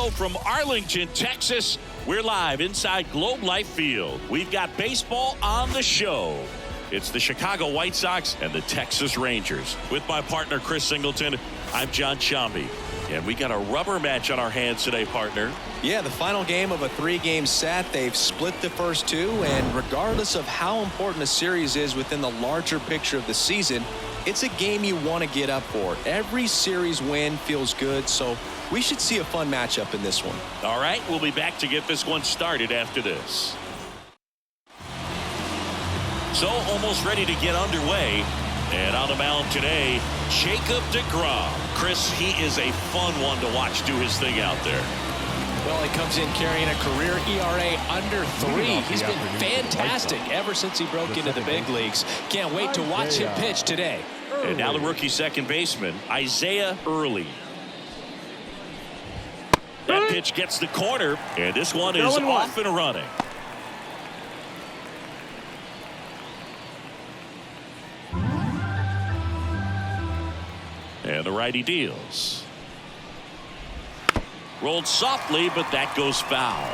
Hello from Arlington, Texas. We're live inside Globe Life Field. We've got baseball on the show. It's the Chicago White Sox and the Texas Rangers. With my partner, Chris Singleton, I'm John Shambi. And we got a rubber match on our hands today, partner. Yeah, the final game of a 3-game set. They've split the first two, and regardless of how important a series is within the larger picture of the season, it's a game you want to get up for. Every series win feels good, so we should see a fun matchup in this one. All right, we'll be back to get this one started after this. So almost ready to get underway. And on the mound today, Jacob deGrom. Chris, he is a fun one to watch do his thing out there. Well, he comes in carrying a career ERA under 3. He's been fantastic ever since he broke into the big leagues. Can't wait to watch him pitch today. And now the rookie second baseman, Isaiah Early. That pitch gets the corner, and this one is off and running. And the righty deals. Rolled softly, but that goes foul.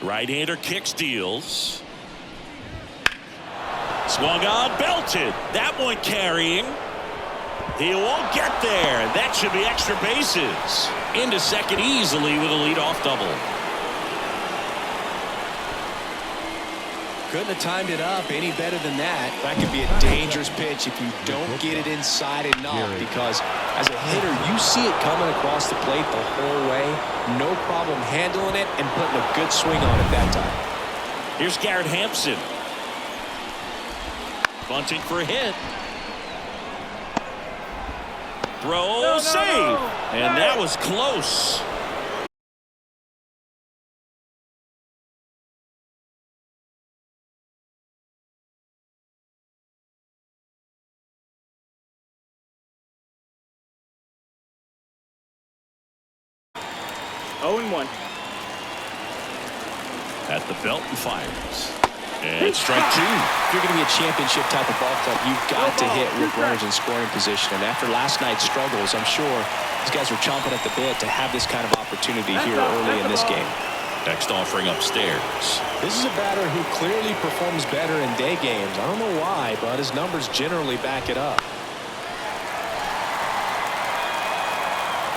Right-hander kicks, deals. Swung on, belted. That one carrying. He won't get there. That should be extra bases. Into second easily with a leadoff double. Couldn't have timed it up any better than that. That could be a dangerous pitch if you don't get it inside enough, because as a hitter, you see it coming across the plate the whole way. No problem handling it and putting a good swing on it that time. Here's Garrett Hampson. Bunting for a hit. Throw, save. And that was close. At the belt and fires. And strike two. If you're going to be a championship type of ball club, you've got to hit with runners in scoring position. And after last night's struggles, I'm sure these guys were chomping at the bit to have this kind of opportunity here early in this game. Next offering upstairs. This is a batter who clearly performs better in day games. I don't know why, but his numbers generally back it up.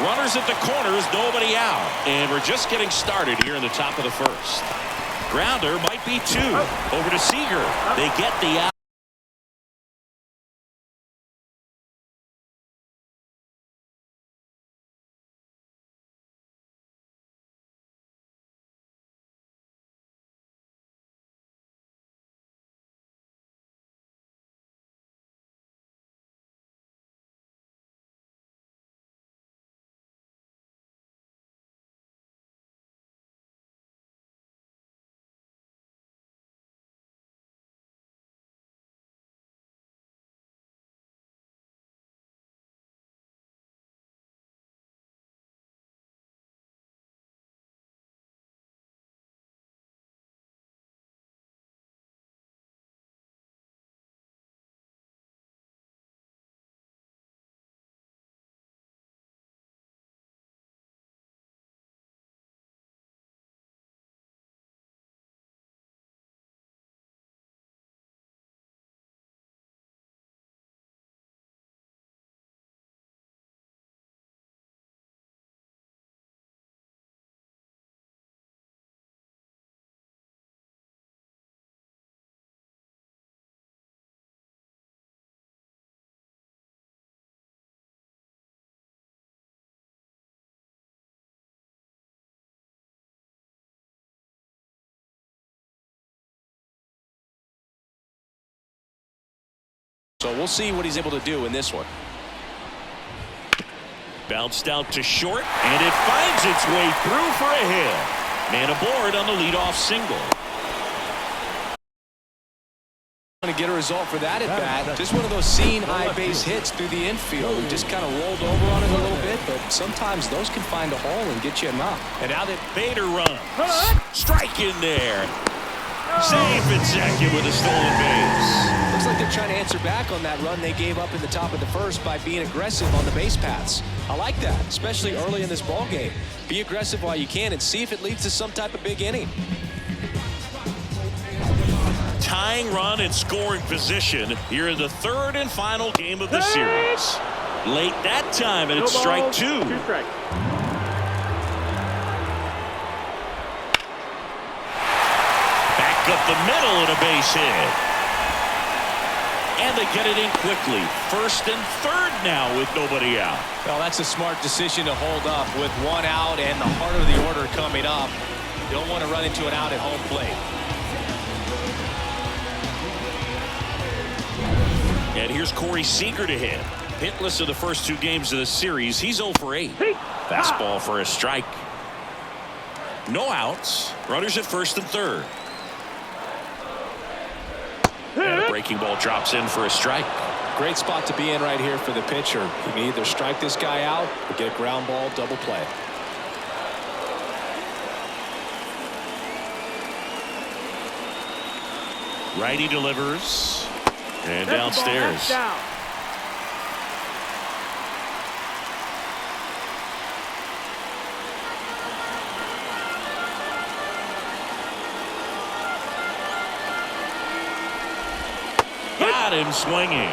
Runners at the corners, nobody out. And we're just getting started here in the top of the first. Grounder might be 2. Over to Seager. They get the out. So we'll see what he's able to do in this one. Bounced out to short, and it finds its way through for a hit. Man aboard on the leadoff single. To get a result for that at bat. Just one of those seeing high base hits through the infield. We just kind of rolled over on it a little bit, but sometimes those can find a hole and get you a knock. And now that Bader runs. Strike in there. Safe at second with a stolen base. Looks Looks like they're trying to answer back on that run they gave up in the top of the first by being aggressive on the base paths. I like that, especially early in this ball game. Be aggressive while you can and see if it leads to some type of big inning. Tying run in scoring position here in the third and final game of the series. Late that time, and it's strike two. Back up the middle and a base hit. And they get it in quickly. First and third now with nobody out. Well, that's a smart decision to hold up with one out and the heart of the order coming up. You don't want to run into an out at home plate. And here's Corey Seager to hit. Hitless in the first two games of the series. He's 0 for 8. Fastball for a strike. No outs. Runners at first and third. And a breaking ball drops in for a strike. Great spot to be in right here for the pitcher. You can either strike this guy out or get a ground ball double play. Righty delivers. And downstairs. Got him swinging.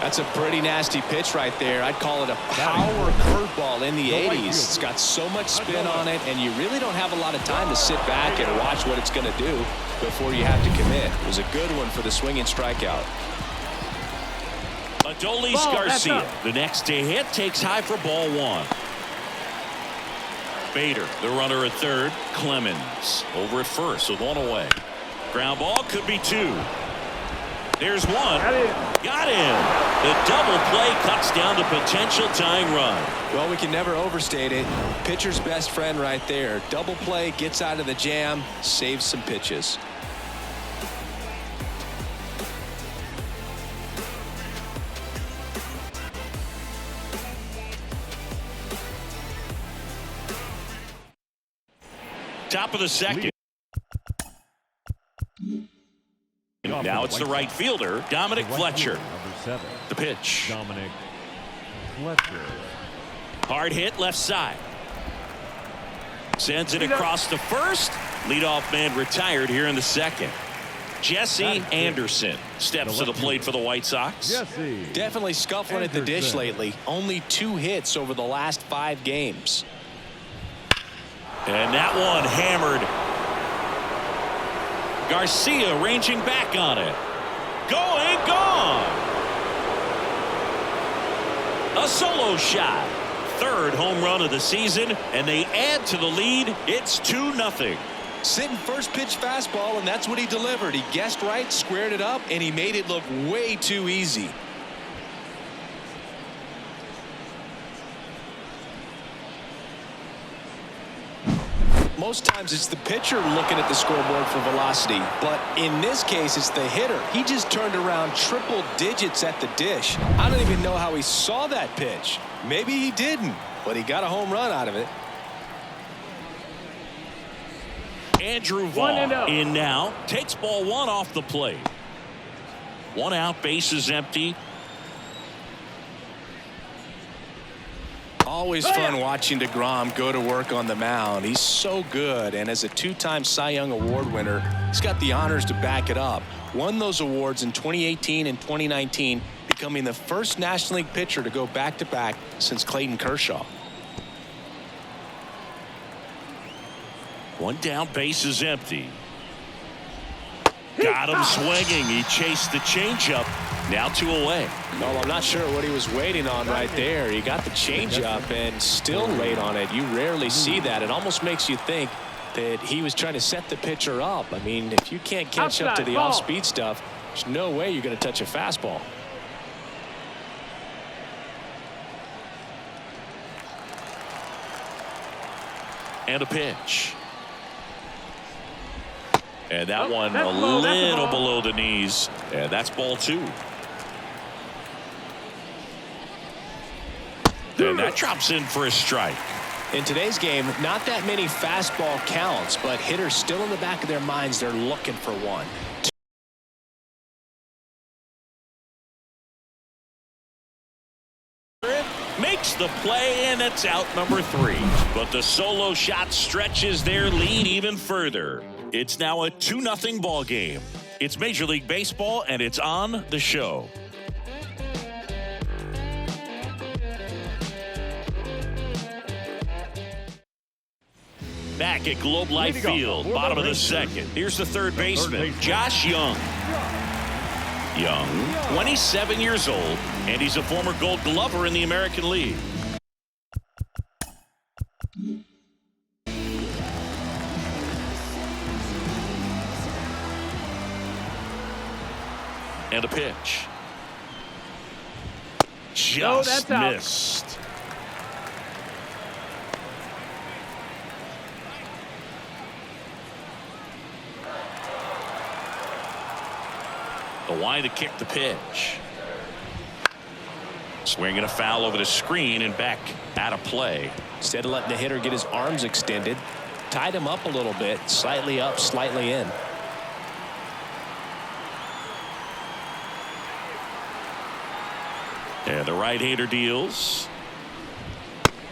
That's a pretty nasty pitch right there. I'd call it a power curveball in the 80s. It's got so much spin on it, and you really don't have a lot of time to sit back and watch what it's going to do before you have to commit. It was a good one for the swinging strikeout. Adolis Garcia, the next to hit, takes high for ball one. Bader, the runner at third. Clemens over at first with one away. Ground ball could be two. There's one. Got him. The double play cuts down the potential tying run. Well, we can never overstate it. Pitcher's best friend right there. Double play, gets out of the jam, saves some pitches. Top of the second. Now it's the right fielder, Dominic Fletcher. The pitch. Dominic Fletcher. Hard hit left side. Sends it across the first. Leadoff man retired here in the second. Jesse Anderson steps to the plate for the White Sox. Jesse Definitely scuffling at the dish lately. Only 2 hits over the last 5 games. And that one hammered. Garcia ranging back on it. Going, gone. A solo shot. Third home run of the season, and they add to the lead. It's 2-0. Sitting first pitch fastball, and that's what he delivered. He guessed right, squared it up, and he made it look way too easy. Most times it's the pitcher looking at the scoreboard for velocity, but in this case it's the hitter. He just turned around triple digits at the dish. I don't even know how he saw that pitch. Maybe he didn't, but he got a home run out of it. Andrew Vaughn in now, takes ball one off the plate. 1 out, bases empty. Always fun watching DeGrom go to work on the mound. He's so good, and as a 2-time Cy Young Award winner, he's got the honors to back it up. Won those awards in 2018 and 2019, becoming the first National League pitcher to go back-to-back since Clayton Kershaw. 1 down, bases empty. Got him swinging. He chased the changeup. Now 2 away. Well, I'm not sure what he was waiting on right there. He got the changeup and still late on it. You rarely see that. It almost makes you think that he was trying to set the pitcher up. I mean, if you can't catch up to the off-speed stuff, there's no way you're going to touch a fastball. And a pitch. And that one a little below the knees. And that's ball 2. And that drops in for a strike. In today's game, not that many fastball counts, but hitters still in the back of their minds, they're looking for one. makes the play, and it's out number 3. But the solo shot stretches their lead even further. It's now a 2-0 ball game. It's Major League Baseball, and it's on the show. Back at Globe Life Field, bottom of the second. Here's the third baseman, Josh Young. Young, 27 years old, and he's a former Gold Glover in the American League. And a pitch. Just missed. The wide to kick the pitch. Swinging a foul over the screen and back out of play. Instead of letting the hitter get his arms extended, tied him up a little bit, slightly up, slightly in. And the right-hander deals.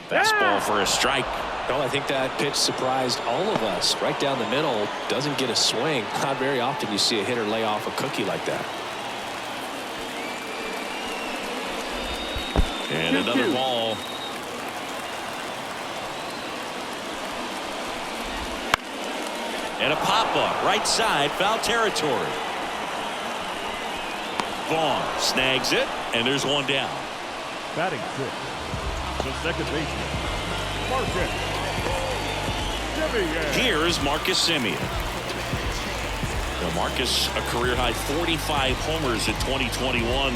Fastball for a strike. Well, I think that pitch surprised all of us. Right down the middle, doesn't get a swing. Not very often you see a hitter lay off a cookie like that. And another ball. And a pop-up, right side, foul territory. Vaughn snags it, and there's one down. Batting 6, the second baseman, Marcus Semien. Here's Marcus Semien. Now Marcus, a career-high 45 homers in 2021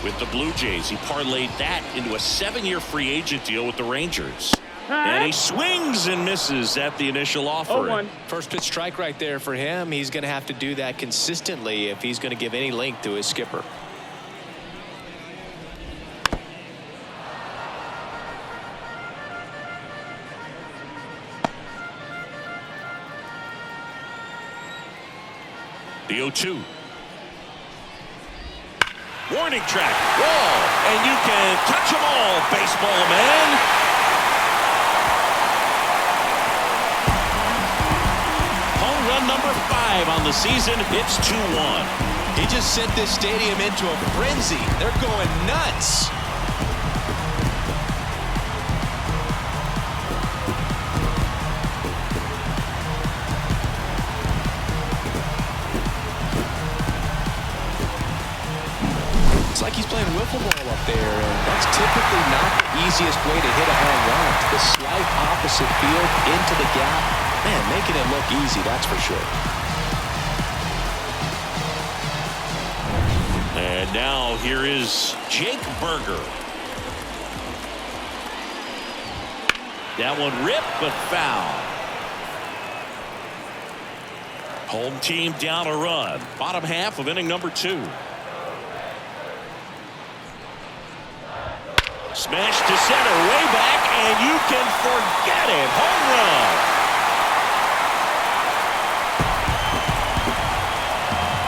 with the Blue Jays. He parlayed that into a 7-year free agent deal with the Rangers. And he swings and misses at the initial offering. First pitch strike right there for him. He's going to have to do that consistently if he's going to give any length to his skipper. The 0-2. Warning track. Wall. And you can touch them all, baseball man. Home run number 5 on the season. It's 2-1. He just sent this stadium into a frenzy. They're going nuts. It's like he's playing wiffle ball up there, and that's typically not the easiest way to hit a home run. The slight opposite field into the gap. Man, making it look easy, that's for sure. And now here is Jake Burger. That one ripped but foul. Home team down a run. Bottom half of inning number 2. Smash to center, way back, and you can forget it. Home run.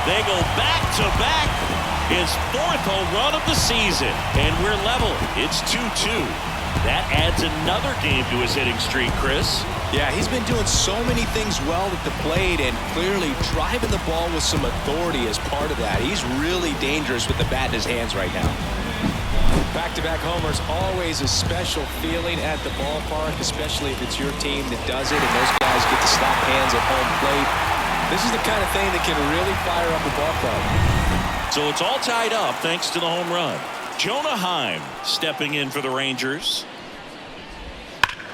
They go back to back. His 4th home run of the season, and we're level. It's 2-2. That adds another game to his hitting streak, Chris. Yeah, he's been doing so many things well at the plate and clearly driving the ball with some authority as part of that. He's really dangerous with the bat in his hands right now. Back-to-back homers, always a special feeling at the ballpark, especially if it's your team that does it and those guys get to slap hands at home plate. This is the kind of thing that can really fire up the ball club. So it's all tied up thanks to the home run. Jonah Heim stepping in for the Rangers.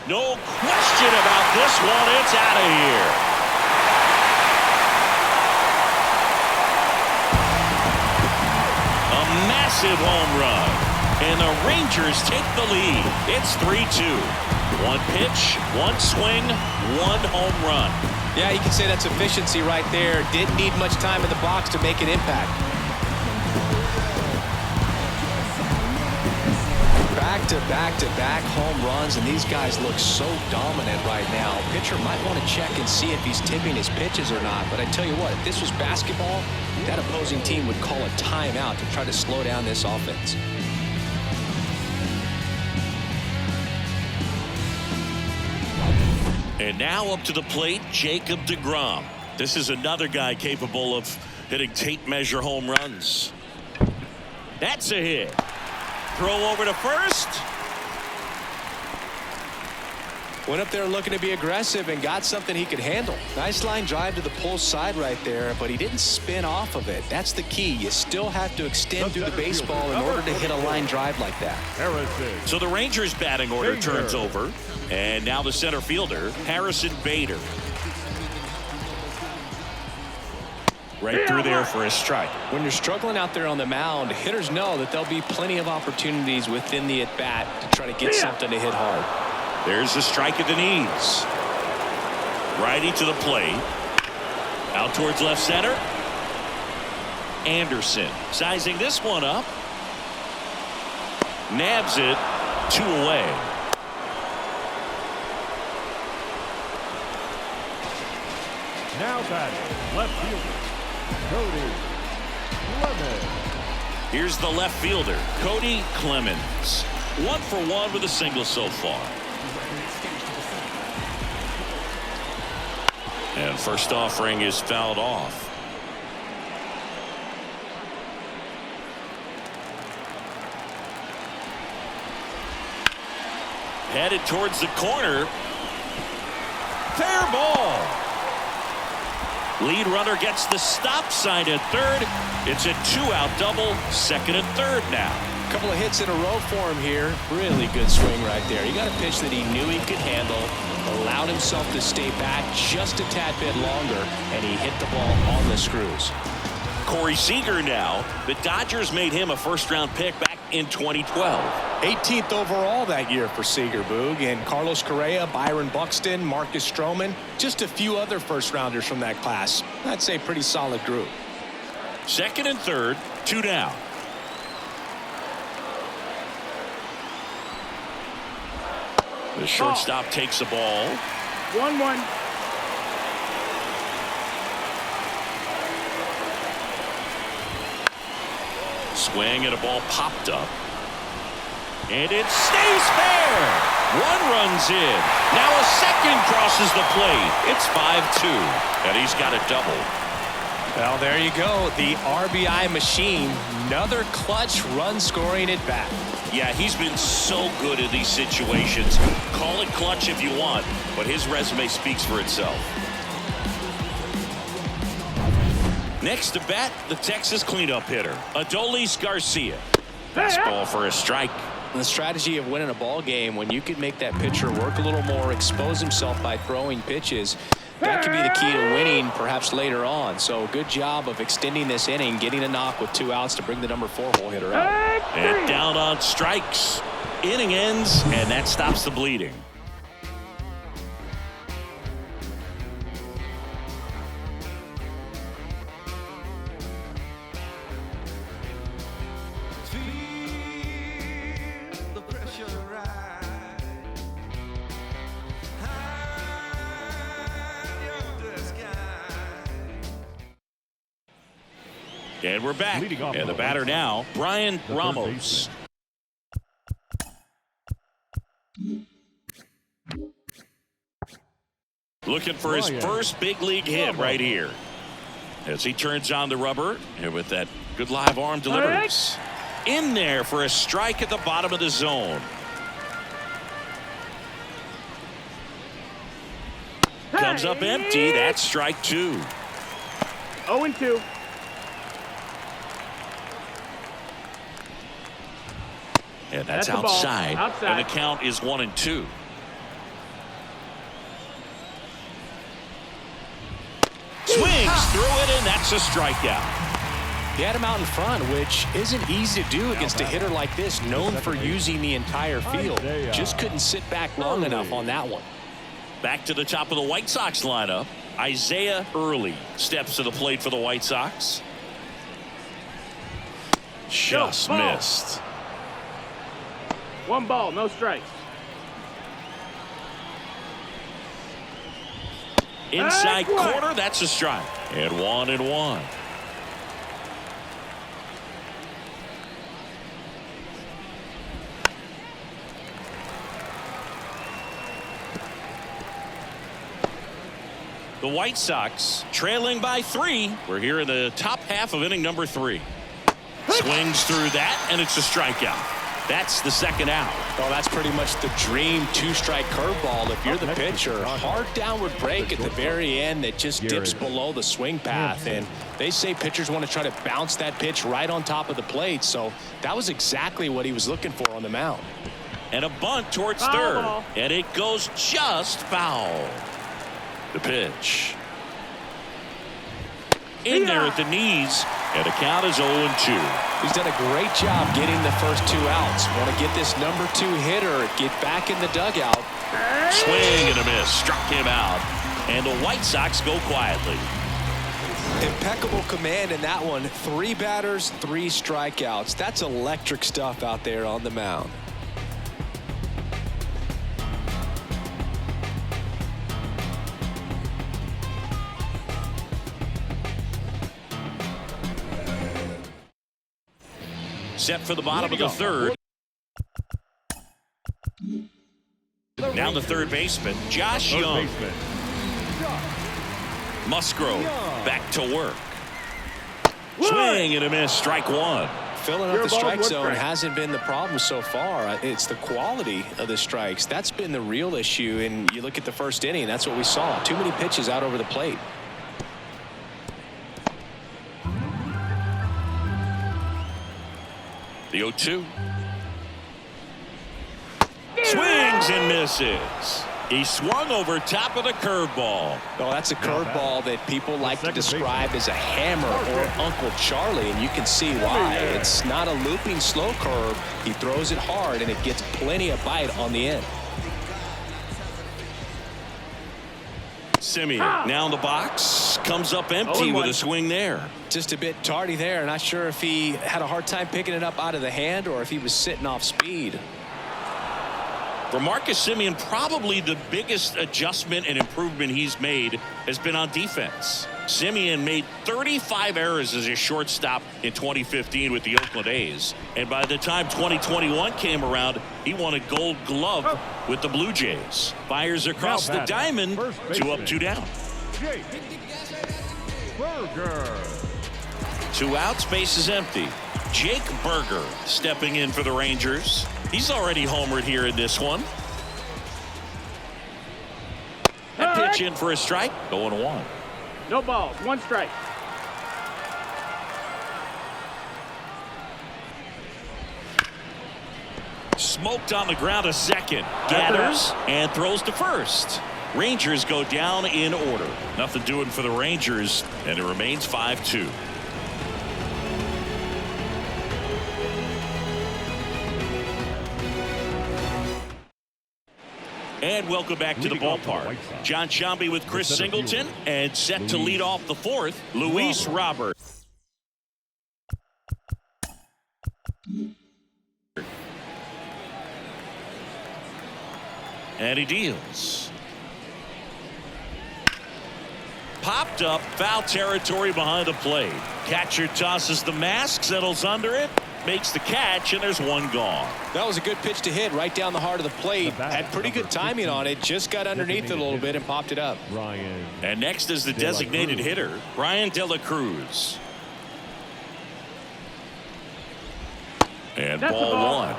No question about this one. It's out of here. A massive home run. And the Rangers take the lead. It's 3-2. One pitch, one swing, one home run. Yeah, you can say that's efficiency right there. Didn't need much time in the box to make an impact. Back-to-back-to-back home runs, and these guys look so dominant right now. Pitcher might want to check and see if he's tipping his pitches or not, but I tell you what, if this was basketball, that opposing team would call a timeout to try to slow down this offense. And now up to the plate, Jacob deGrom. This is another guy capable of hitting tape measure home runs. That's a hit. Throw over to first. Went up there looking to be aggressive and got something he could handle. Nice line drive to the pull side right there, but he didn't spin off of it. That's the key. You still have to extend through the baseball in order to hit a line drive like that. Harrison. So the Rangers batting order Bader. turns over. And now the center fielder, Harrison Bader. Right through there for a strike. When you're struggling out there on the mound, hitters know that there'll be plenty of opportunities within the at-bat to try to get something to hit hard. There's a strike at the knees. Righty to the plate. Out towards left center. Anderson sizing this one up. Nabs it. 2 away. Now batting, left fielder, Cody Clemens. Here's the left fielder, Cody Clemens. 1 for 1 with a single so far. And first offering is fouled off. Headed towards the corner. Fair ball. Lead runner gets the stop sign at third. It's a 2-out double, second and third now. A couple of hits in a row for him here. Really good swing right there. He got a pitch that he knew he could handle, allowed himself to stay back just a tad bit longer, and he hit the ball on the screws. Corey Seager now. The Dodgers made him a first-round pick back in 2012. 18th overall that year for Seager, Boog, and Carlos Correa, Byron Buxton, Marcus Stroman, just a few other first-rounders from that class. I'd say pretty solid group. Second and third, 2 down. The shortstop takes the ball. 1-1. Swing and a ball popped up. And it stays fair. 1 runs in. Now a second crosses the plate. It's 5-2. And he's got a double. Well, there you go. The RBI machine. Another clutch run scoring at bat. Yeah, he's been so good in these situations. Call it clutch if you want, but his resume speaks for itself. Next to bat, the Texas cleanup hitter, Adolis Garcia. Fastball for a strike. The strategy of winning a ball game, when you can make that pitcher work a little more, expose himself by throwing pitches, that could be the key to winning perhaps later on. So good job of extending this inning, getting a knock with 2 outs to bring the number 4 hole hitter out. And down on strikes. Inning ends, and that stops the bleeding. And we're back. And the batter now, Brian Ramos. Looking for his first big league hit right here. As he turns on the rubber, and with that good live arm delivers. In there for a strike at the bottom of the zone. Comes up empty. That's strike 2. 0-2. And that's outside. And the count is 1-2. Swings through it, and that's a strikeout. He had him out in front, which isn't easy to do against a hitter like this, known for using the entire field. Just couldn't sit back long enough on that one. Back to the top of the White Sox lineup. Isaiah Early steps to the plate for the White Sox. Just missed. 1 ball, no strikes. Inside corner, that's a strike. And 1-1. The White Sox trailing by 3. We're here in the top half of inning number 3. Swings through that, and it's a strikeout. That's the second out. Well, that's pretty much the dream two-strike curveball if you're the pitcher. Hard downward break at the very end that just dips below the swing path. And they say pitchers want to try to bounce that pitch right on top of the plate. So that was exactly what he was looking for on the mound. And a bunt towards third. And it goes just foul. The pitch. In there at the knees. And the count is 0-2. He's done a great job getting the first 2 outs. Want to get this number 2 hitter, get back in the dugout. Swing and a miss. Struck him out. And the White Sox go quietly. Impeccable command in that one. 3 batters, 3 strikeouts. That's electric stuff out there on the mound. Set for the bottom of the third. Now the third baseman, Josh Young. Musgrove back to work. Swing and a miss. Strike 1. Filling up the strike zone hasn't been the problem so far. It's the quality of the strikes. That's been the real issue. And you look at the first inning, that's what we saw. Too many pitches out over the plate. The 0-2. Swings and misses. He swung over top of the curveball. Well, that's a curveball that people like to describe as a hammer or Uncle Charlie, and you can see why. It's not a looping slow curve. He throws it hard, and it gets plenty of bite on the end. Semien now in the box, comes up empty with a swing there. Just a bit tardy there. Not sure if he had a hard time picking it up out of the hand or if he was sitting off speed. For Marcus Semien, probably the biggest adjustment and improvement he's made has been on defense. Semien made 35 errors as a shortstop in 2015 with the Oakland A's. And by the time 2021 came around, he won a Gold Glove with the Blue Jays. Fires across the diamond, 2 up, 2 down. Burger. 2 outs, base is empty. Jake Burger stepping in for the Rangers. He's already homered here in this one. That pitch in for a strike, 0-1. No balls, 1 strike. Smoked on the ground a second. Gathers and throws to first. Rangers go down in order. Nothing doing for the Rangers, and it remains 5-2. And welcome back to the ballpark. John Sciambi with Chris Singleton, and set to lead off the 4th, Luis Robert. And he deals. Popped up, foul territory behind the plate. Catcher tosses the mask, settles under it, makes the catch, and there's 1 gone. That was a good pitch to hit right down the heart of the plate. Had pretty good timing on it. Just got underneath it a little bit and popped it up. And next is the designated hitter, Brian De La Cruz. And ball 1.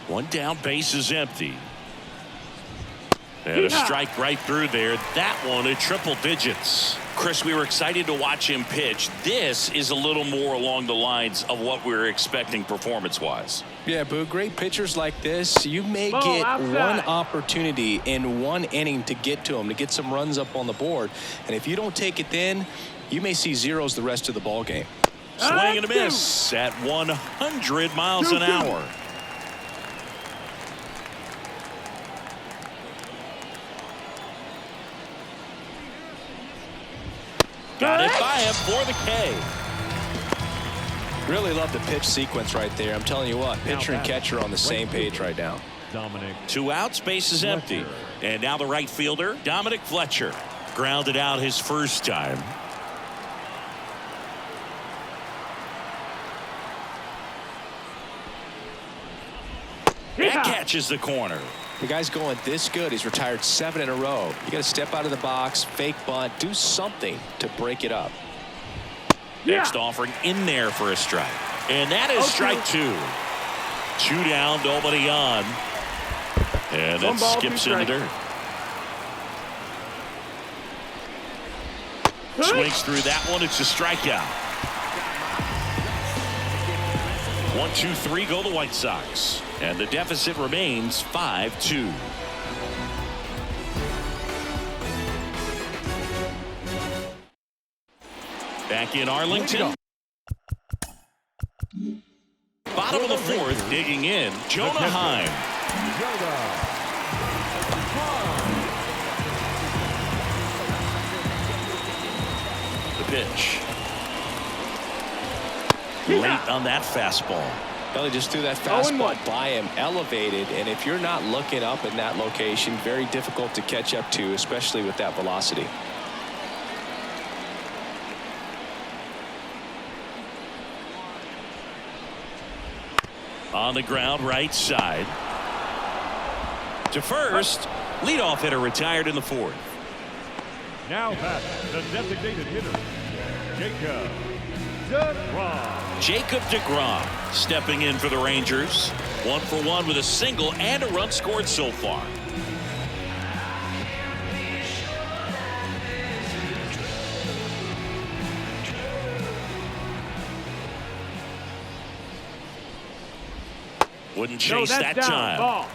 One down, base is empty. And a strike right through there. That one at triple digits. Chris, we were excited to watch him pitch. This is a little more along the lines of what we were expecting performance-wise. Yeah, Boo, great pitchers like this, you may get one opportunity in 1 inning to get to them, to get some runs up on the board. And if you don't take it then, you may see zeros the rest of the ball game. Swing and a miss at 100 miles an hour. Got it by him for the K. Really love the pitch sequence right there. I'm telling you what, pitcher and catcher on the same page right now. 2 outs, base is empty. And now the right fielder, Dominic Fletcher. Grounded out his first time. That catches the corner. The guy's going this good. He's retired 7 in a row. You got to step out of the box, fake bunt, do something to break it up. Next offering in there for a strike. And that is strike 2. 2 down, nobody on. And it skips in the dirt. Swings through that one. It's a strikeout. 1, 2, 3 go the White Sox. And the deficit remains 5-2. Back in Arlington. Bottom of the 4th, digging in, Jonah Heim. The pitch. Late on that fastball. Well, he just threw that fastball by him, elevated, and if you're not looking up in that location, very difficult to catch up to, especially with that velocity. On the ground, right side. To first. Leadoff hitter retired in the 4th. Now back the designated hitter, Jacob DeGrom. Jacob DeGrom stepping in for the Rangers. 1 for 1 with a single and a run scored so far. Wouldn't chase that down. time. Ball.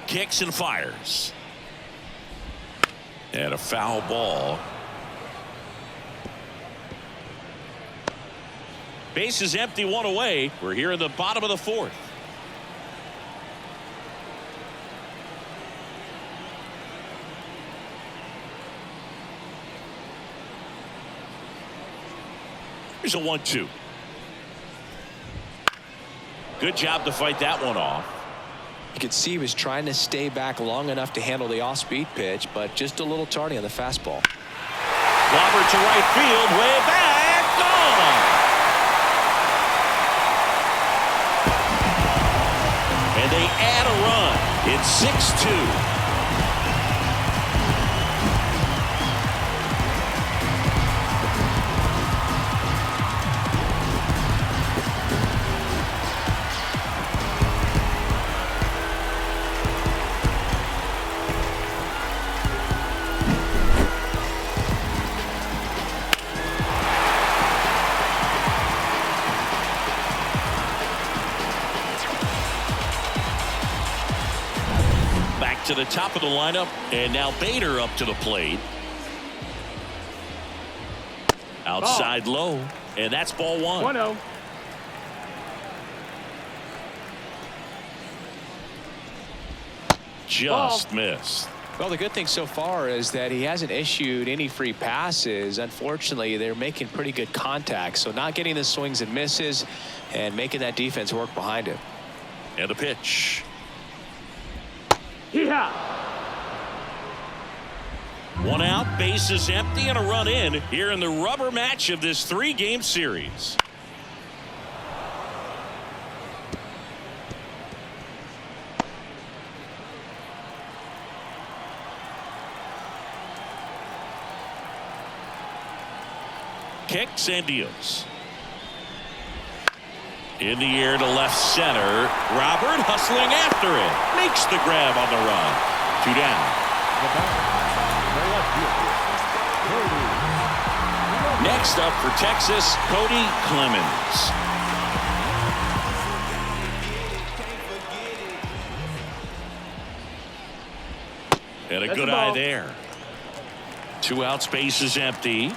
Kicks and fires. And a foul ball. Base is empty, 1 away. We're here in the bottom of the 4th. Here's a 1-2. Good job to fight that one off. You could see he was trying to stay back long enough to handle the off-speed pitch, but just a little tardy on the fastball. Robert to right field, way back, gone. And they add a run. It's 6-2. To the top of the lineup, and now Bader up to the plate. Outside low, and that's ball 1. 1-0. Just missed. Well, the good thing so far is that he hasn't issued any free passes. Unfortunately, they're making pretty good contact, so not getting the swings and misses and making that defense work behind him. And the pitch. Yeehaw. 1 out, base is empty, and a run in here in the rubber match of this 3-game series. Kicks and deals. In the air to left center. Robert hustling after it. Makes the grab on the run. 2 down. Next up for Texas, Cody Clemens. And a good eye there. 2 outs, base is empty.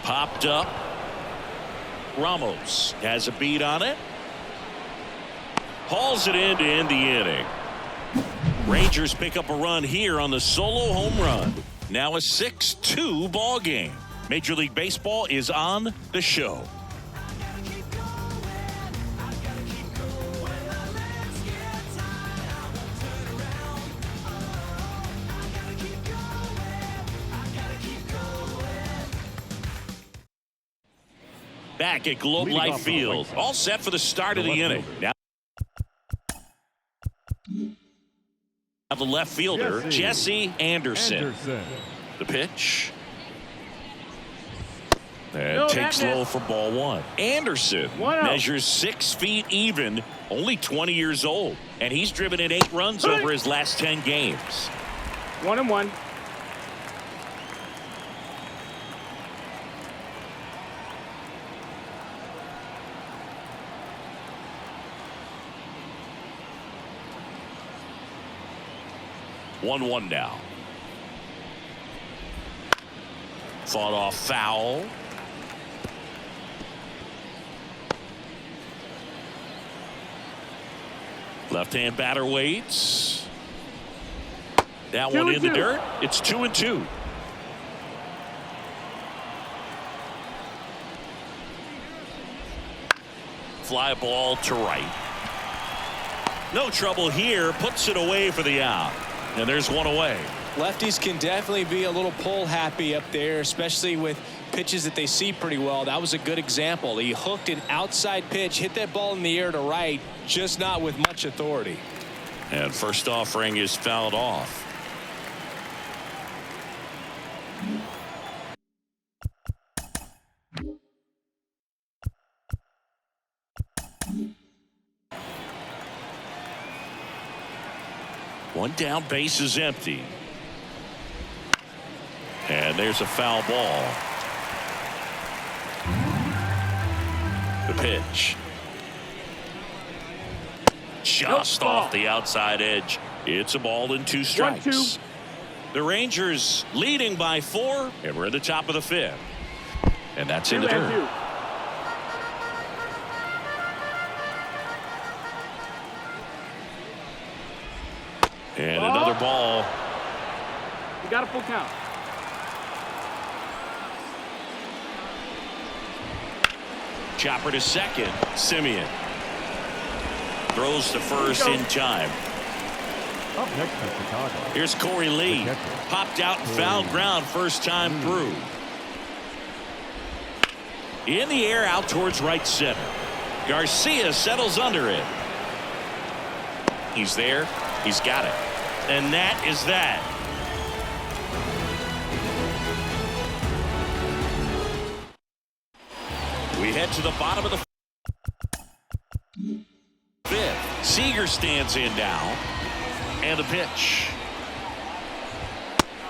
Popped up. Ramos has a beat on it. Hauls it in to end the inning. Rangers pick up a run here on the solo home run. Now a 6-2 ball game. Major League Baseball is on the show. Back at Globe Leading Life off the Field. White Sox, All set for the start of the inning. Now the left fielder, Jesse Anderson. The pitch. And takes low for ball one. Anderson measures 6 feet even, only 20 years old. And he's driven in 8 runs over his last 10 games. 1-1. One now. Fought off foul. Left-hand batter waits. That one in the dirt. It's 2-2. Fly ball to right. No trouble here. Puts it away for the out. And there's one away. Lefties can definitely be a little pull happy up there, especially with pitches that they see pretty well. That was a good example. He hooked an outside pitch, hit that ball in the air to right, just not with much authority. And first offering is fouled off. One down, base is empty. And there's a foul ball. The pitch. Just off the outside edge. It's a ball and 2 strikes. 1-2. The Rangers leading by 4, and we're in the top of the 5th. And that's in the dirt. And another ball. You got a full count. Chopper to second. Simeon throws to first in time. Up next to Chicago. Here's Corey Lee. Popped out and fouled ground first time through. In the air out towards right center. Garcia settles under it. He's there. He's got it. And that is that. We head to the bottom of the 5th. Seager stands in now. And a pitch.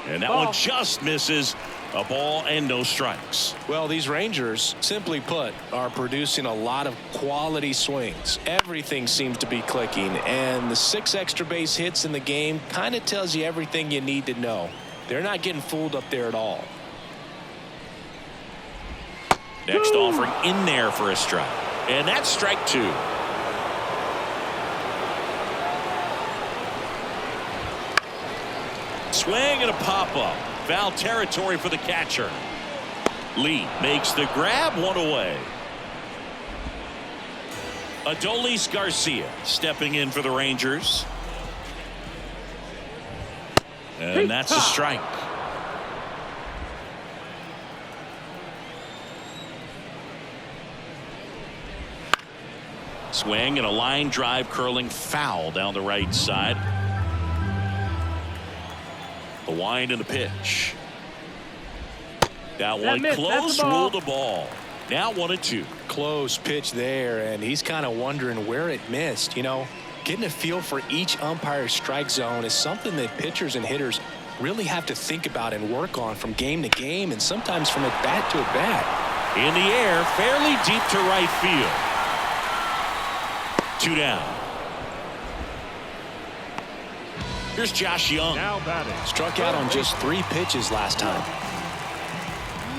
And that one just misses. A ball and no strikes. Well, these Rangers, simply put, are producing a lot of quality swings. Everything seems to be clicking, and the 6 extra base hits in the game kind of tells you everything you need to know. They're not getting fooled up there at all. Next offering in there for a strike. And that's strike 2. Swing and a pop-up. Foul territory for the catcher. Lee makes the grab, one away. Adolis Garcia stepping in for the Rangers. And that's a strike. Swing and a line drive curling foul down the right side. The wind and the pitch. That one close, ruled the ball. Now 1-2. Close pitch there, and he's kind of wondering where it missed. You know, getting a feel for each umpire's strike zone is something that pitchers and hitters really have to think about and work on from game to game, and sometimes from at bat to at bat. In the air, fairly deep to right field. 2 down. Here's Josh Young. Now batting. Struck out on just 3 pitches last time.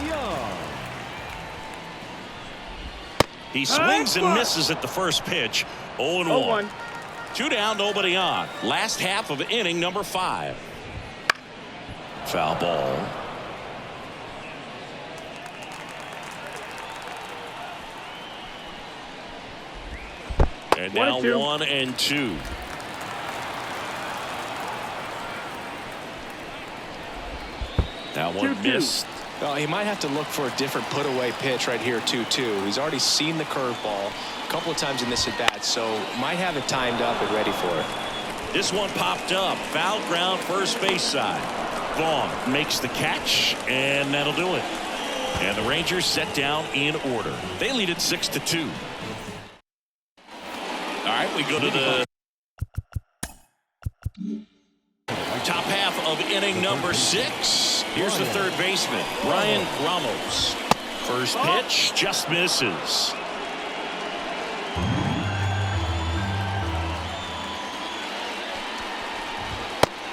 Young. He swings and misses at the first pitch. 0-1. 2 down, nobody on. Last half of inning number 5. Foul ball. And now 1-2. That one missed. Well, he might have to look for a different put-away pitch right here, 2-2. He's already seen the curveball a couple of times in this at-bat, so might have it timed up and ready for it. This one popped up. Foul ground, first base side. Vaughn makes the catch, and that'll do it. And the Rangers set down in order. They lead it 6-2. All right, we go to the top half of inning number 6. Here's the third baseman, Brian Ramos. First pitch just misses.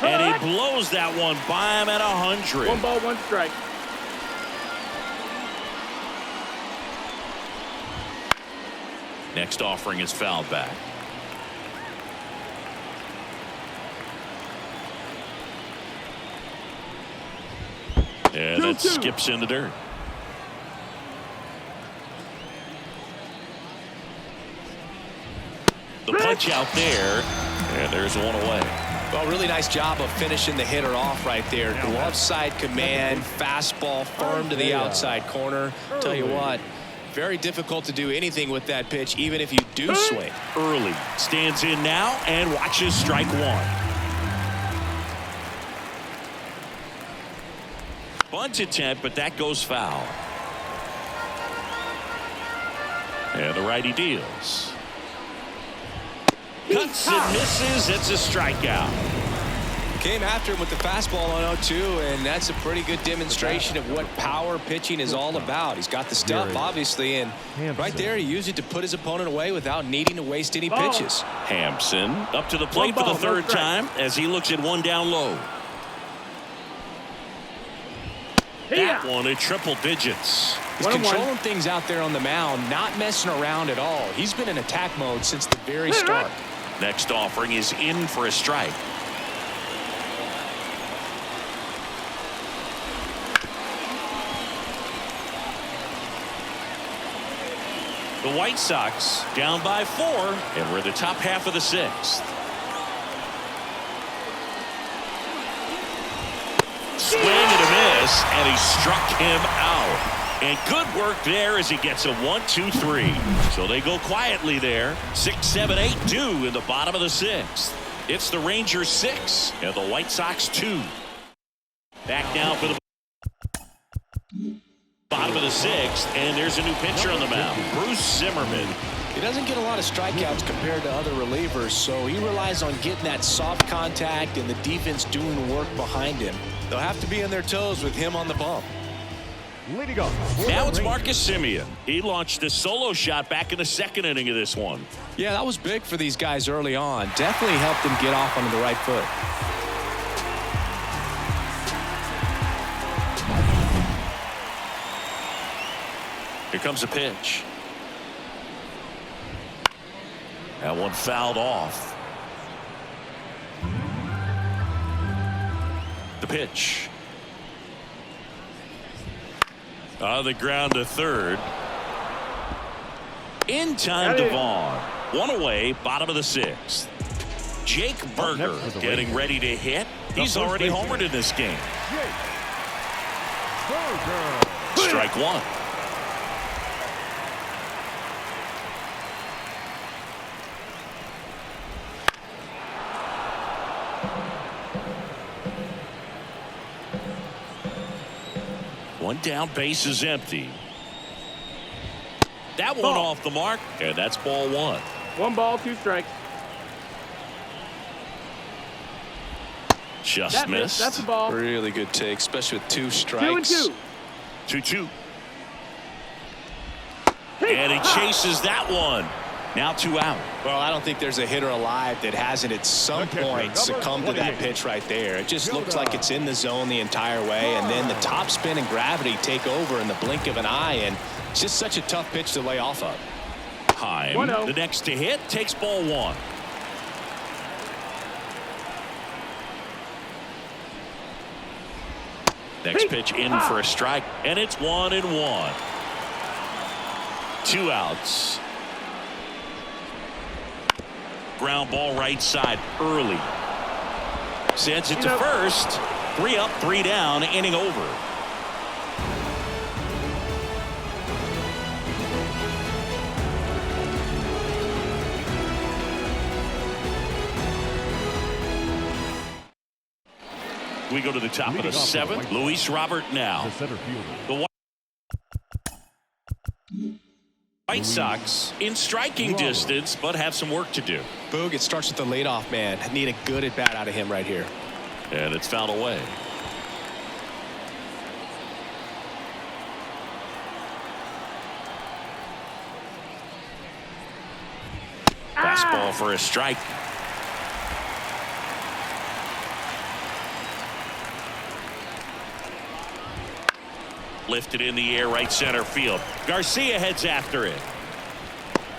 And he blows that one by him at 100. 1 ball, 1 strike. Next offering is fouled back. And that skips in the dirt. The punch out there, and there's one away. Well, really nice job of finishing the hitter off right there. Glove side command, fastball firm to the outside corner. Tell you what, very difficult to do anything with that pitch, even if you do swing. Early stands in now and watches strike 1. Bunt attempt, but that goes foul. And the righty deals. Cuts and misses. It's a strikeout. Came after him with the fastball on 0-2, and that's a pretty good demonstration of what power pitching is all about. He's got the stuff, obviously, and right there he used it to put his opponent away without needing to waste any pitches. Hampson up to the plate for the third time as he looks at one down low. That one at triple digits. He's controlling things out there on the mound, not messing around at all. He's been in attack mode since the very start. Next offering is in for a strike. The White Sox down by 4, and we're the top half of the 6th. Swing and a miss, and he struck him out. And good work there as he gets a 1-2-3. So they go quietly there. 6, 7, 8, 2 in the bottom of the 6th. It's the Rangers 6 and the White Sox 2. Back now for the bottom of the 6th, and there's a new pitcher on the mound, Bruce Zimmerman. He doesn't get a lot of strikeouts compared to other relievers, so he relies on getting that soft contact and the defense doing the work behind him. They'll have to be on their toes with him on the bump. Leading off. Now it's Marcus Semien. He launched a solo shot back in the 2nd inning of this one. Yeah, that was big for these guys early on. Definitely helped them get off onto the right foot. Here comes a pitch. That one fouled off. The pitch. On the ground to third. In time to Vaughn. One away, bottom of the 6th. Jake Burger getting ready to hit. He's already homered in this game. Strike 1. One down, base is empty. That one off the mark, and that's ball 1. 1 ball, 2 strikes. Just missed. That's the ball. Really good take, especially with 2 strikes. 2-2. 2-2. And he chases that one. Now 2 out. Well, I don't think there's a hitter alive that hasn't at some point succumbed to that pitch right there. It just looks like it's in the zone the entire way, and then the top spin and gravity take over in the blink of an eye, and it's just such a tough pitch to lay off of. time. 1-0. The next to hit takes ball one. Next pitch in for a strike, and it's 1-1. 2 outs. Ground ball right side early. Sends it to first. 3 up, 3 down, inning over. We go to the top of the 7th. Luis Robert now. The center fielder. The White Sox in striking distance, but have some work to do. Boog, it starts with the leadoff man. Need a good at bat out of him right here. And it's fouled away. Fastball for a strike. Lifted in the air, right center field. Garcia heads after it.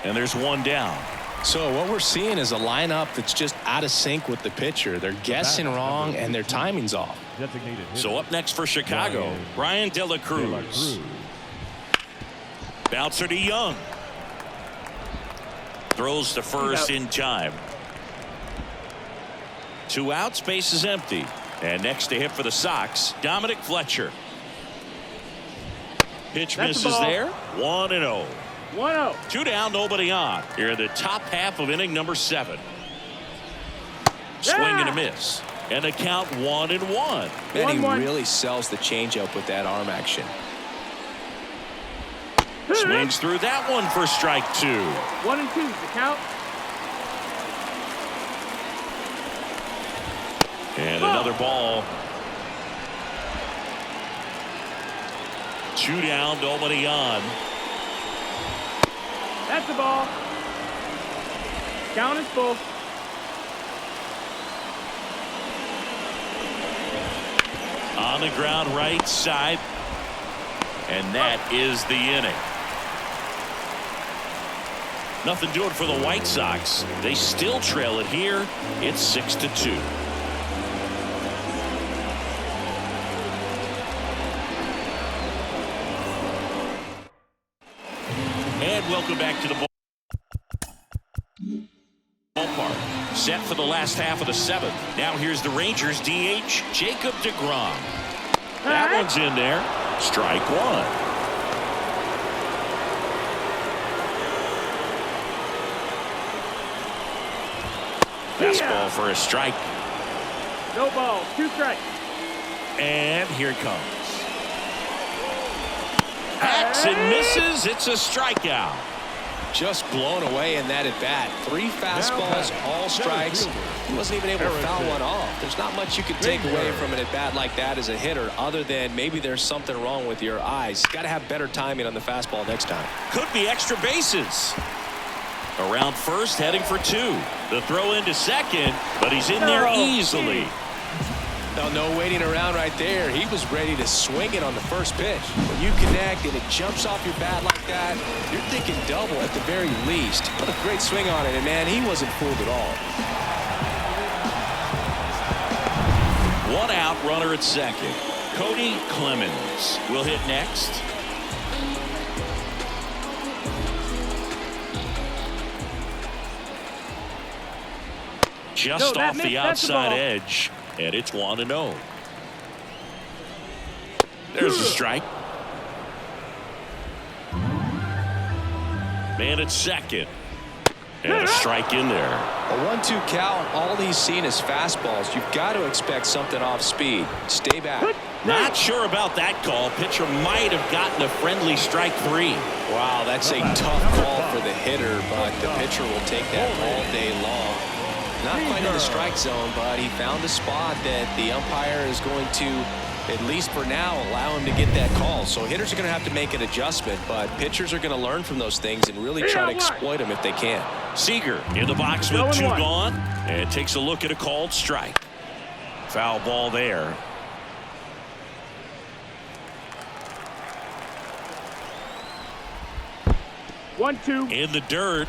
And there's one down. So what we're seeing is a lineup that's just out of sync with the pitcher. They're guessing wrong and their timing's off. Designated hitter. So up next for Chicago, Brian De La Cruz. Bouncer to Young. Throws to first in time. 2 outs, base is empty. And next to hit for the Sox, Dominic Fletcher. Pitch That's misses the ball. there. 1-0. 1-0. 2 down, nobody on. Here in the top half of inning number 7. Swing and a miss. And the count 1-1. Man, he 1-1. really sells the changeup with that arm action. Swings through that one for strike 2. 1-2. The count. And another ball. 2 down, nobody on. That's the ball. Count is full. On the ground right side. And that is the inning. Nothing doing for the White Sox. They still trail it here. It's 6-2. And welcome back to the ballpark. Set for the last half of the 7th. Now here's the Rangers DH, Jacob deGrom. That one's in there. Strike 1. Fastball for a strike. No ball. 2 strikes. And here it comes. Hacks and misses. It's a strikeout. Just blown away in that at bat. 3 fastballs, all strikes. He wasn't even able to foul one off. There's not much you can take away from an at bat like that as a hitter, other than maybe there's something wrong with your eyes. Got to have better timing on the fastball next time. Could be extra bases. Around first, heading for 2. The throw into second, but he's in there easily. No waiting around right there. He was ready to swing it on the first pitch. When you connect and it jumps off your bat like that, you're thinking double at the very least. Put a great swing on it, and man, he wasn't fooled at all. 1 out, runner at second. Cody Clemens will hit next. Just off the outside edge, and it's 1-0. There's a strike. Man at second. And a strike in there. A 1-2 count, all he's seen is fastballs. You've got to expect something off speed. Stay back. Not sure about that call. Pitcher might have gotten a friendly strike 3. Wow, that's a tough call for the hitter, but the pitcher will take that all day long. Not quite in the strike zone, but he found a spot that the umpire is going to, at least for now, allow him to get that call. So hitters are going to have to make an adjustment, but pitchers are going to learn from those things and really try to exploit them if they can. Seager in the box with 2 gone, and takes a look at a called strike. Foul ball there. 1-2. In the dirt.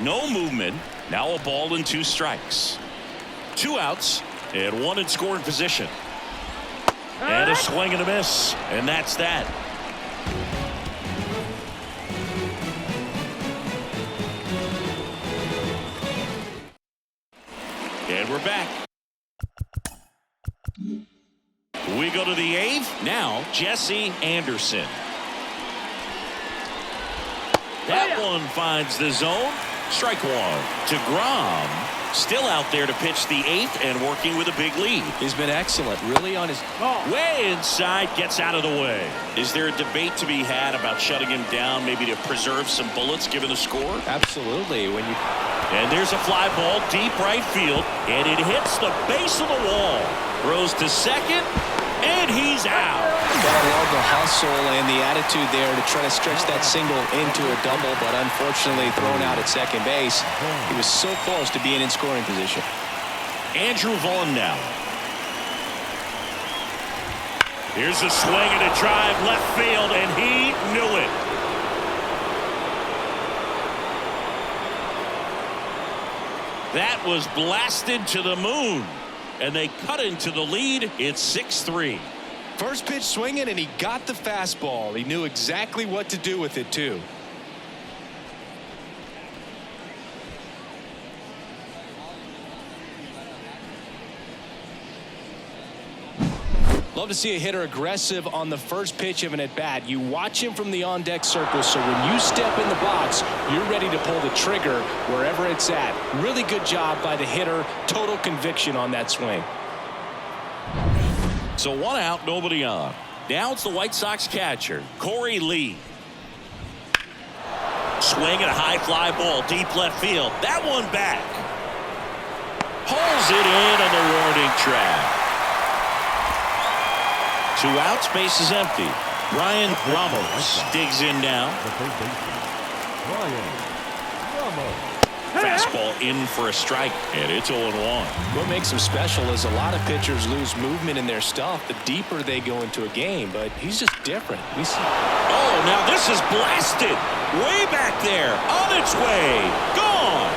No movement. Now a ball and 2 strikes. 2 outs and 1 in scoring position. And a swing and a miss. And that's that. And we're back. We go to the 8th. Now Jesse Anderson. That one finds the zone. Strike 1. DeGrom still out there to pitch the 8th and working with a big lead. He's been excellent, really on his Way inside, gets out of the way. Is there a debate to be had about shutting him down, maybe to preserve some bullets given the score? Absolutely. And there's a fly ball deep right field, and it hits the base of the wall. Throws to second, and he's out. Gotta love the hustle and the attitude there to try to stretch that single into a double, but unfortunately thrown out at second base. He was so close to being in scoring position. Andrew Vaughn now. Here's a swing and a drive left field, and he knew it. That was blasted to the moon, and they cut into the lead. It's 6-3. First pitch swinging, and he got the fastball. He knew exactly what to do with it, too. Love to see a hitter aggressive on the first pitch of an at-bat. You watch him from the on-deck circle, so when you step in the box, you're ready to pull the trigger wherever it's at. Really good job by the hitter. Total conviction on that swing. So 1 out, nobody on. Now it's the White Sox catcher, Corey Lee. Swing and a high fly ball deep left field. That one back. Pulls it in on the warning track. 2 outs, base is empty. Brian Ramos digs in now. Fastball in for a strike, and it's 0-1. What makes him special is a lot of pitchers lose movement in their stuff the deeper they go into a game, but he's just different. Oh, now this is blasted. Way back there, on its way, gone.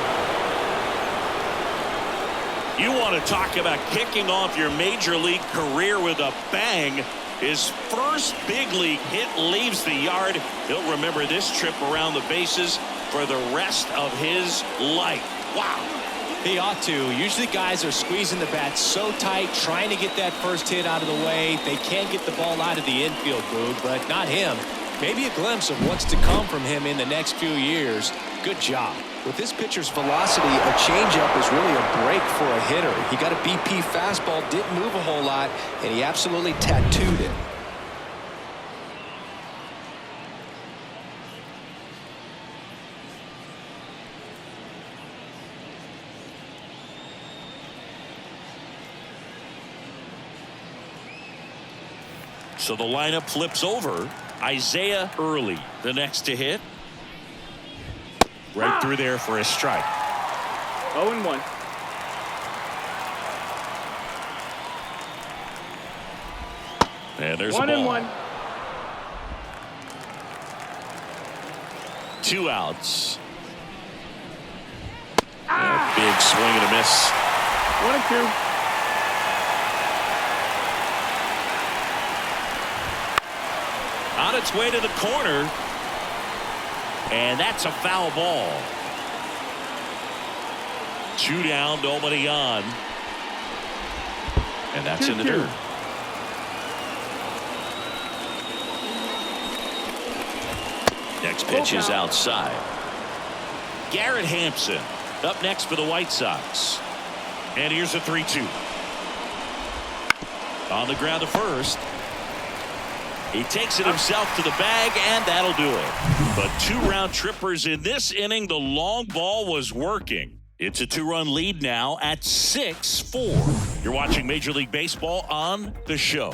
You want to talk about kicking off your major league career with a bang. His first big league hit leaves the yard. He'll remember this trip around the bases for the rest of his life. Wow. He ought to. Usually guys are squeezing the bat so tight, trying to get that first hit out of the way. They can't get the ball out of the infield, Boog, but not him. Maybe a glimpse of what's to come from him in the next few years. Good job. With this pitcher's velocity, a changeup is really a break for a hitter. He got a BP fastball, didn't move a whole lot, and he absolutely tattooed it. So the lineup flips over. Isaiah Early, the next to hit. Right through there for a strike. 0-1. And there's a ball. 1-1. 2 outs. A big swing and a miss. 1-2. On its way to the corner. And that's a foul ball. 2 down, nobody on. And that's in the dirt. Next pitch is outside. Garrett Hampson up next for the White Sox. And here's a 3-2. On the ground to first. He takes it himself to the bag, and that'll do it. But 2 round trippers in this inning. The long ball was working. It's a 2-run lead now at 6-4. You're watching Major League Baseball on the show.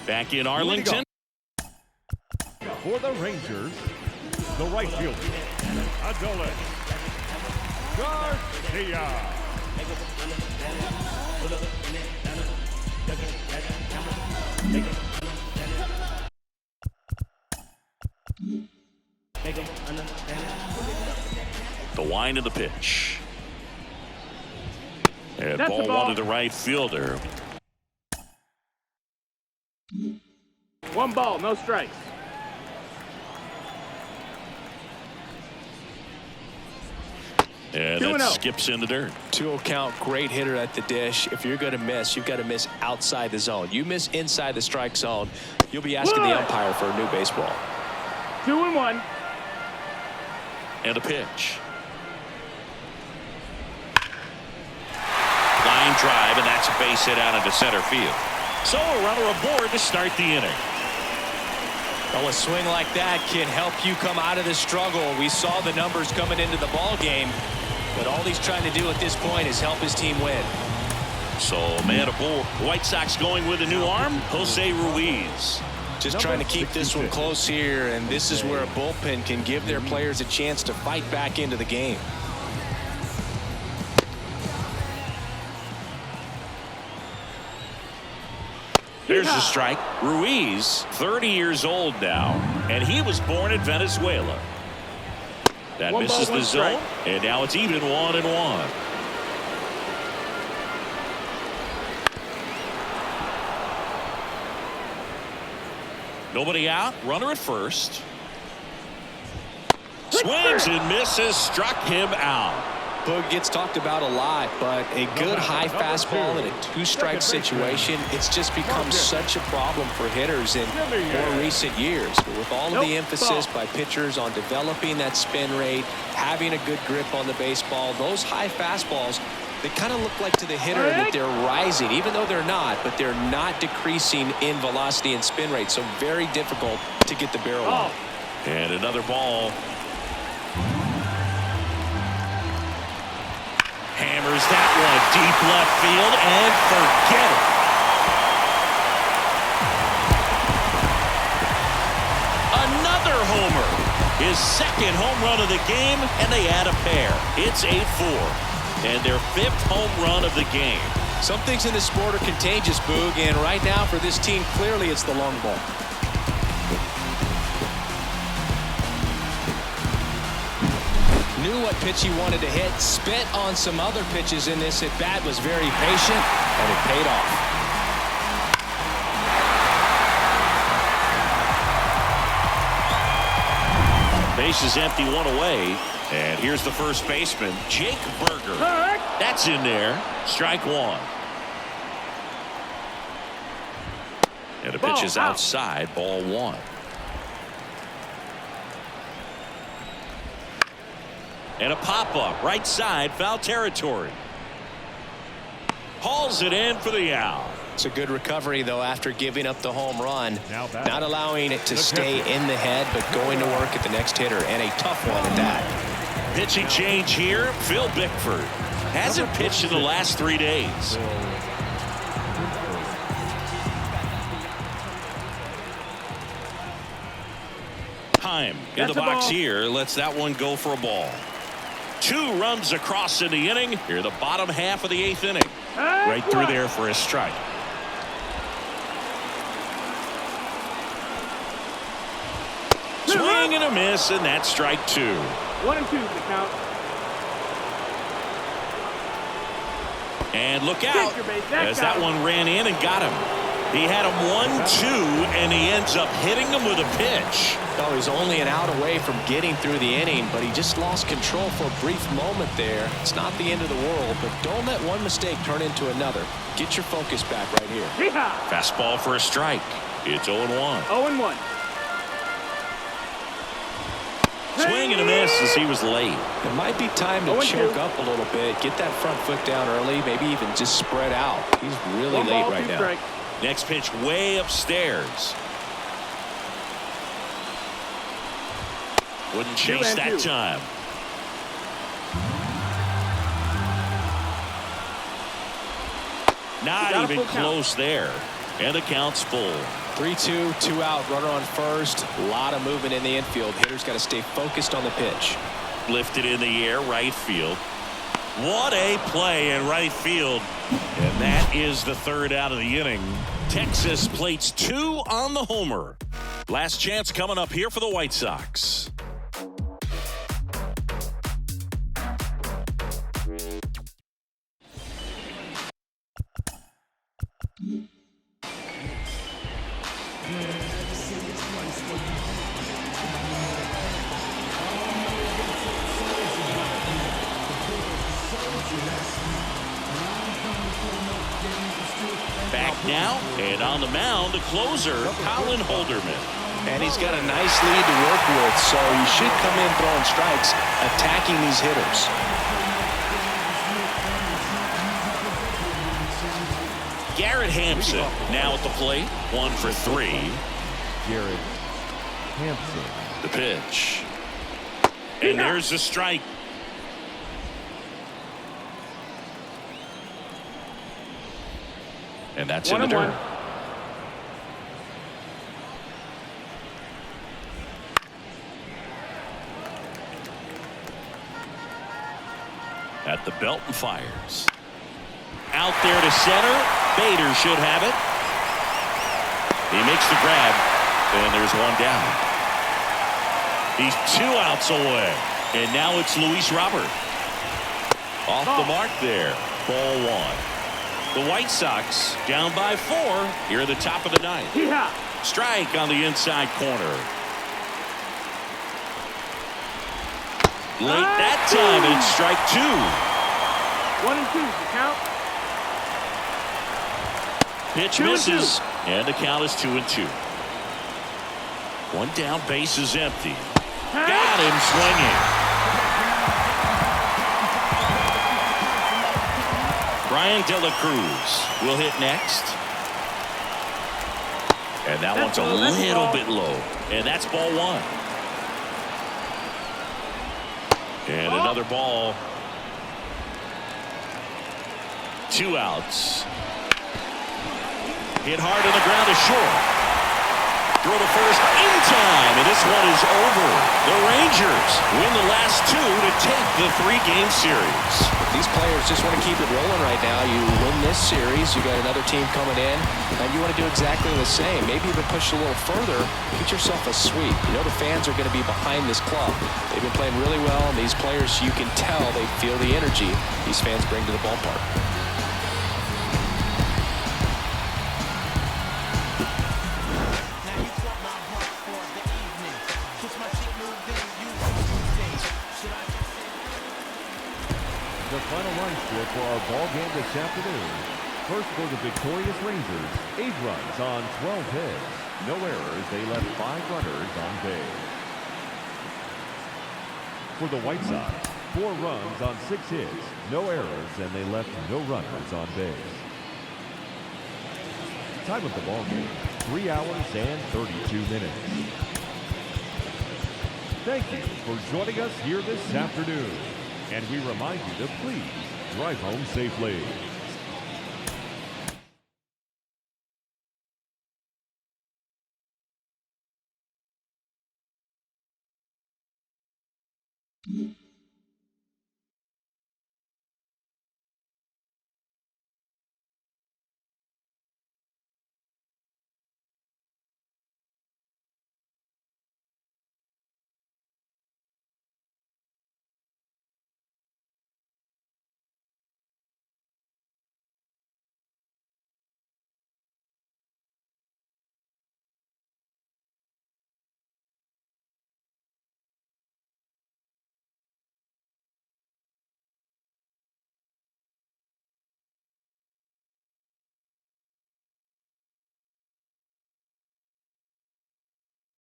Back in Arlington. For the Rangers, the right fielder, Adolis Garcia. The wind of the pitch. And That's ball the ball. one to the right fielder. 1 ball, no strikes. And 2-0. that skips in the dirt. 2-0 count, great hitter at the dish. If you're going to miss, you've got to miss outside the zone. You miss inside the strike zone, you'll be asking the umpire for a new baseball. 2-1. And a pitch. Line drive, and that's a base hit out into center field. So a runner aboard to start the inning. Well, a swing like that can help you come out of the struggle. We saw the numbers coming into the ball game, but all he's trying to do at this point is help his team win. So man aboard. White Sox going with a new arm, Jose Ruiz. Just trying to keep this one close here, and this is where a bullpen can give their players a chance to fight back into the game. Here's the strike. Ruiz, 30 years old now, and he was born in Venezuela. That 1 misses ball, the 1 zone, strike. and now it's even 1-1. Nobody out, runner at first. Swings and misses, struck him out. Boog gets talked about a lot, but a good high fastball in a 2-strike situation, it's just become such a problem for hitters in more recent years. With all of the emphasis by pitchers on developing that spin rate, having a good grip on the baseball, those high fastballs, they kind of look like to the hitter that they're rising, even though they're not, but they're not decreasing in velocity and spin rate, so very difficult to get the barrel on. And another ball. Hammers that one deep left field and forget it. Another homer. His second home run of the game, and they add a pair. It's 8-4. And their 5th home run of the game. Some things in this sport are contagious, Boog, and right now for this team, clearly it's the long ball. Knew what pitch he wanted to hit, spit on some other pitches in this at-bat, was very patient, and it paid off. Base is empty, 1 away. And here's the first baseman, Jake Burger. That's in there. Strike 1. And the pitch is outside, ball 1. And a pop-up, right side, foul territory. Hauls it in for the out. It's a good recovery, though, after giving up the home run. Now batting. Not allowing it to stay in the head, but going to work at the next hitter, and a tough one at that. Pitching change here, Phil Bickford. Hasn't pitched in the last 3 days. Time in the box here. Lets that one go for a ball. 2 runs across in the inning. Here, the bottom half of the 8th inning. Right through there for a strike. Swing and a miss, and that's strike 2. 1 and 2 the count. And look out as that one ran in and got him. He had him 1-2, and he ends up hitting him with a pitch. Oh, he's only an out away from getting through the inning, but he just lost control for a brief moment there. It's not the end of the world, but don't let one mistake turn into another. Get your focus back right here. Fastball for a strike. It's 0-1. 0-1. Swing and a miss as he was late. It might be time to choke up a little bit, get that front foot down early, maybe even just spread out. He's really late right now. Strike. Next pitch way upstairs. Wouldn't chase that time. Not even close there. And the count's full. 3-2, 2 out, runner on first. A lot of movement in the infield. Hitter's got to stay focused on the pitch. Lifted in the air, right field. What a play in right field. And that is the third out of the inning. Texas plates 2 on the homer. Last chance coming up here for the White Sox. Back now, and on the mound, the closer, Colin Holderman. And he's got a nice lead to work with, so he should come in throwing strikes, attacking these hitters. Garrett Hampson now at the plate, 1 for 3. Garrett Hampson. The pitch. And there's the strike. And that's in the dirt. At the belt and fires. Out there to center. Bader should have it. He makes the grab. And there's one down. He's 2 outs away. And now it's Luis Robert. Off the mark there. Ball 1. The White Sox down by 4 here at the top of the 9th. Yeah. Strike on the inside corner. Late that time, and it's strike 2. 1 and 2 the count. Pitch 2 and 2. misses, and the count is 2 and 2. 1 down, base is empty. Got him swinging. Brian De La Cruz will hit next. And that one's a little bit low. And that's ball 1. And another ball. 2 outs. Hit hard on the ground to short. Throw to first in time, and this one is over. The Rangers win the last 2 to take the 3-game series. These players just want to keep it rolling right now. You win this series, you got another team coming in, and you want to do exactly the same. Maybe even push a little further, get yourself a sweep. You know the fans are going to be behind this club. They've been playing really well, and these players, you can tell they feel the energy these fans bring to the ballpark. The final run score for our ball game this afternoon. First for the victorious Rangers, 8 runs on 12 hits. No errors, they left 5 runners on base. For the White Sox, 4 runs on 6 hits. No errors, and they left no runners on base. Time of the ball game, 3 hours and 32 minutes. Thank you for joining us here this afternoon. And we remind you to please drive home safely.